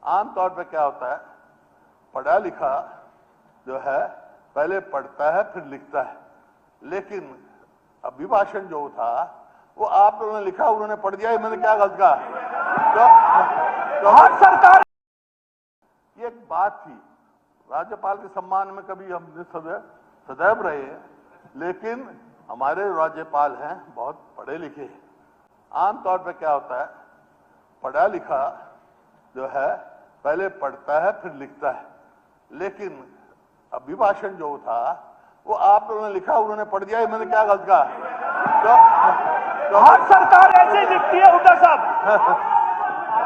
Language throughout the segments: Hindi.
आमतौर पे क्या होता है, पढ़ा लिखा जो है पहले पढ़ता है फिर लिखता है, लेकिन अभिभाषण जो था वो आप लोगों ने लिखा, उन्होंने पढ़ दिया, मैंने क्या गलत कहा? तो हर सरकार ये एक बात थी, राज्यपाल के सम्मान में कभी हम सदैव रहे हैं, लेकिन हमारे राज्यपाल हैं बहुत पढ़े लिखे हैं। आमतौर पे क्या होता है, पढ़ा लिखा जो है पहले पढ़ता है फिर लिखता है, लेकिन अभिभाषण जो था वो आप लोगों ने लिखा, उन्होंने पढ़ दिया, मैंने क्या गलत कहा? तो हर सरकार ऐसे लिखती है हुड्डा साहब,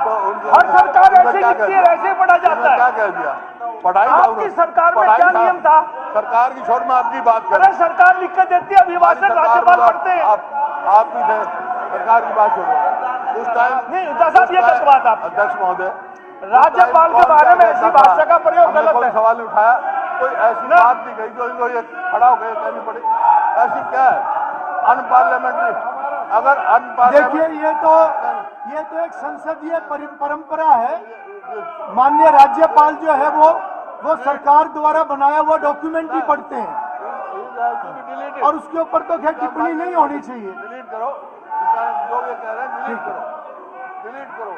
तो हर सरकार ऐसे लिखती है, ऐसे पढ़ा जाता है। क्या कह दिया? पढ़ाई आपकी सरकार में क्या नियम था? सरकार की छोड़ में आपकी बात कर, अरे सरकार लिख कर देती है, अभिभाषण राज्यपाल पढ़ते हैं। आप भी थे, सरकार की बात छोड़ो उस टाइम। नहीं हुड्डा साहब, ये गलत बात आप अध्यक्ष महोदय, राज्यपाल के बारे में ऐसी भाषा का प्रयोग गलत है। सवाल उठाया, कोई ऐसी बात नहीं कही जो इनको ये खड़ा हो गए कहनी पड़ी, ऐसी क्या है? अनपार्लियामेंट्री, अगर देखिए ये तो एक संसदीय परंपरा है। माननीय राज्यपाल जो है वो सरकार द्वारा बनाया हुआ डॉक्यूमेंट ही पढ़ते हैं और उसके ऊपर तो खैर टिप्पणी नहीं होनी चाहिए। डिलीट करो, जो ये कह रहे हैं डिलीट करो, डिलीट करो।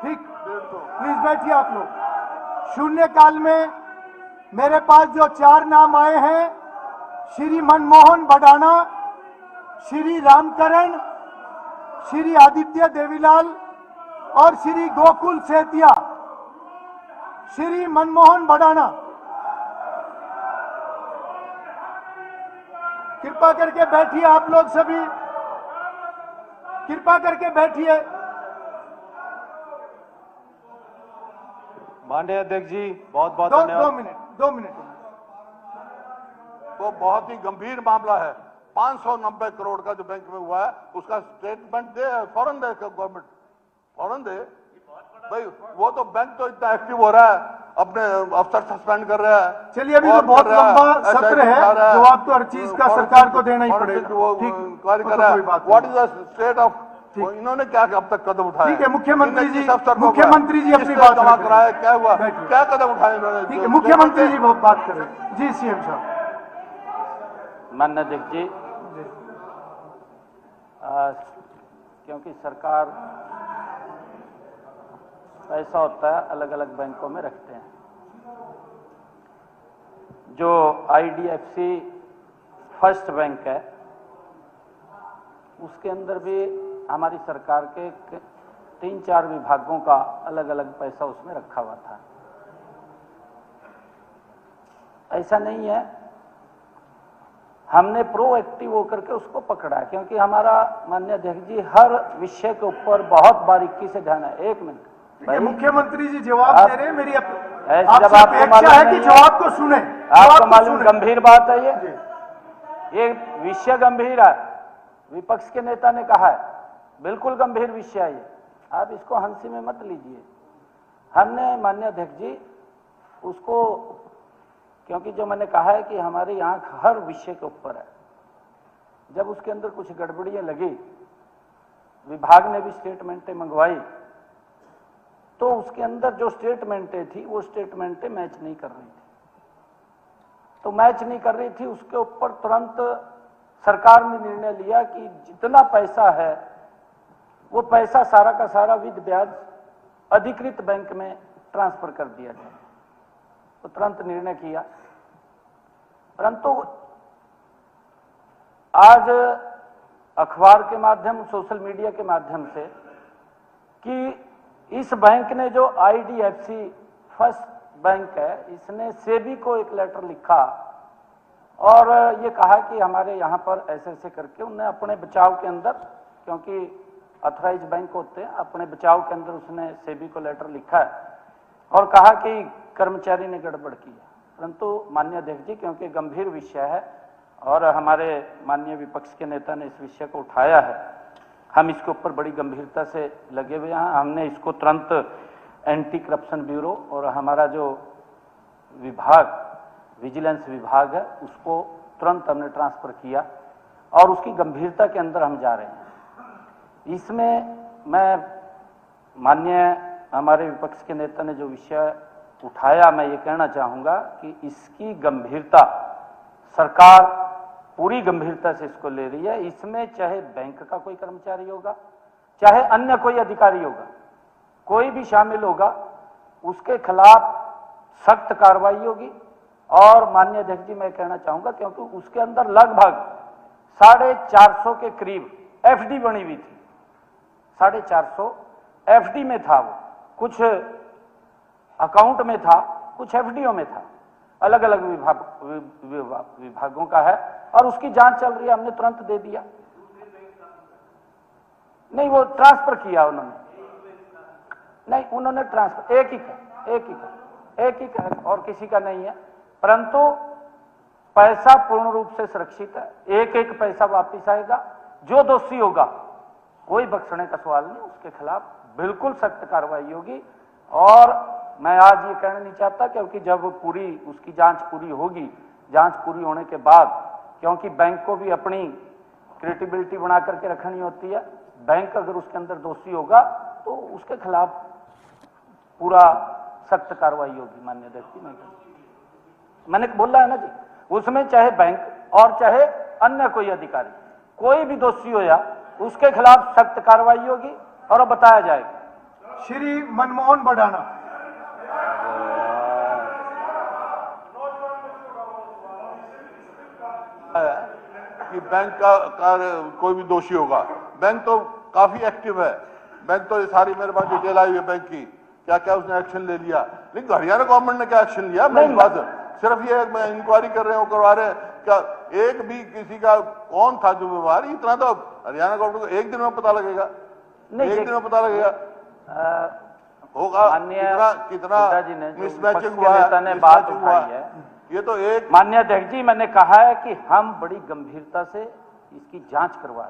ठीक, प्लीज बैठिए आप लोग। शून्यकाल में मेरे पास जो 4 नाम आए हैं, श्री मनमोहन भडाना, श्री रामकरण, श्री आदित्य देवीलाल और श्री गोकुल सेतिया। श्री मनमोहन भडाना, कृपा करके बैठिए, आप लोग सभी कृपा करके बैठिए। माननीय अध्यक्ष जी, बहुत बहुत धन्यवाद। 2 मिनट। वो बहुत ही गंभीर मामला है। 590 करोड़ का जो बैंक में हुआ है उसका स्टेटमेंट दे, फौरन दे गवर्नमेंट, फौरन दे भाई। वो तो बैंक तो इतना एक्टिव हो रहा है, अपने अफसर सस्पेंड कर रहा है। चलिए, अभी तो बहुत लंबा सत्र है, जवाब तो हर चीज का सरकार को देना ही पड़ेगा। What is the state of, इन्होंने क्या अब तक कदम उठाए? ठीक है, मुख्यमंत्री जी अपनी बात जमा कराया, क्या हुआ, क्या कदम उठाए इन्होंने? ठीक है, मुख्यमंत्री जी बहुत बात कर रहे हैं। जी सीएम साहब। माननीय अध्यक्ष जी, क्योंकि सरकार पैसा होता है अलग अलग बैंकों में रखते हैं, जो आईडीएफसी फर्स्ट बैंक है उसके अंदर भी हमारी सरकार के 3-4 विभागों का अलग अलग पैसा उसमें रखा हुआ था। ऐसा नहीं है, हमने प्रोएक्टिव होकर के उसको पकड़ा है, क्योंकि हमारा माननीय अध्यक्ष जी हर विषय के ऊपर बहुत बारीकी से ध्यान है। 1 मिनट, मुख्यमंत्री जी जवाब दे रहे हैं, मेरी जब आपको मालूम है कि जवाब को सुने, आपको मालूम गंभीर बात है ये विषय गंभीर है, विपक्ष के नेता ने कहा है, बिल्कुल गंभीर विषय है ये, आप इसको हंसी में मत लीजिए। हमने माननीय अध्यक्ष जी उसको, क्योंकि जो मैंने कहा है कि हमारे यहाँ हर विषय के ऊपर है, जब उसके अंदर कुछ गड़बड़ियां लगी, विभाग ने भी स्टेटमेंटें मंगवाई, तो उसके अंदर जो स्टेटमेंटें थी वो स्टेटमेंटें मैच नहीं कर रही थी। तो मैच नहीं कर रही थी, उसके ऊपर तुरंत सरकार ने निर्णय लिया कि जितना पैसा है वो पैसा सारा का सारा विद ब्याज अधिकृत बैंक में ट्रांसफर कर दिया जाए। तो तुरंत निर्णय किया, परंतु आज अखबार के माध्यम, सोशल मीडिया के माध्यम से कि इस बैंक ने जो आईडीएफसी फर्स्ट बैंक है, इसने सेबी को एक लेटर लिखा और ये कहा कि हमारे यहाँ पर ऐसे ऐसे करके उन्हें अपने बचाव के अंदर, क्योंकि ऑथराइज बैंक होते हैं, अपने बचाव के अंदर उसने सेबी को लेटर लिखा है और कहा कि कर्मचारी ने गड़बड़ की है। परंतु माननीय अध्यक्ष जी, क्योंकि गंभीर विषय है और हमारे माननीय विपक्ष के नेता ने इस विषय को उठाया है, हम इसके ऊपर बड़ी गंभीरता से लगे हुए हैं। हमने इसको तुरंत एंटी करप्शन ब्यूरो और हमारा जो विभाग, विजिलेंस विभाग है, उसको तुरंत हमने ट्रांसफर किया और उसकी गंभीरता के अंदर हम जा रहे हैं। इसमें मैं माननीय हमारे विपक्ष के नेता ने जो विषय उठाया, मैं ये कहना चाहूंगा कि इसकी गंभीरता सरकार पूरी गंभीरता से इसको ले रही है। इसमें चाहे बैंक का कोई कर्मचारी होगा, चाहे अन्य कोई अधिकारी होगा, कोई भी शामिल होगा, उसके खिलाफ सख्त कार्रवाई होगी। और माननीय अध्यक्ष जी, मैं कहना चाहूंगा क्योंकि उसके अंदर लगभग 450 के करीब एफडी बनी हुई थी। 450 एफडी में था, वो कुछ अकाउंट में था, कुछ एफडीओ में था, अलग अलग विभागों का है और उसकी जांच चल रही है। हमने तुरंत दे दिया। नहीं, वो ट्रांसफर किया उन्होंने, नहीं उन्होंने ट्रांसफर एक ही का और किसी का नहीं है, परंतु पैसा पूर्ण रूप से सुरक्षित है। एक पैसा वापिस आएगा। जो दोषी होगा, कोई बख्शने का सवाल नहीं, उसके खिलाफ बिल्कुल सख्त कार्रवाई होगी। और मैं आज ये कहना नहीं चाहता क्योंकि जब पूरी उसकी जांच पूरी होगी, जांच पूरी होने के बाद, क्योंकि बैंक को भी अपनी क्रेडिबिलिटी बना करके रखनी होती है, बैंक अगर उसके अंदर दोषी होगा तो उसके खिलाफ पूरा सख्त कार्रवाई होगी। माननीय अध्यक्ष जी, मैंने बोला है ना जी, उसमें चाहे बैंक और चाहे अन्य कोई अधिकारी, कोई भी दोषी हो या उसके खिलाफ सख्त कार्रवाई होगी और बताया जाएगा। श्री मनमोहन बडाना। कि बैंक का कोई भी दोषी होगा, बैंक तो काफी एक्टिव है, बैंक तो ये सारी मेरे पास डिटेल आई हुई है बैंक की, क्या क्या उसने एक्शन ले लिया। लेकिन हरियाणा गवर्नमेंट ने क्या एक्शन लिया, मैं इस बात सिर्फ ये मैं इंक्वायरी कर रहे हैं, वो करवा रहे हैं, क्या एक भी किसी का कौन था जो व्यवहार, इतना तो हरियाणा गवर्नमेंट को एक दिन में पता लगेगा, एक दिन में पता लगेगा होगा कितना मिसमैचिंग हुआ है। ये तो एक माननीय अध्यक्ष जी, मैंने कहा है कि हम बड़ी गंभीरता से इसकी जांच करवा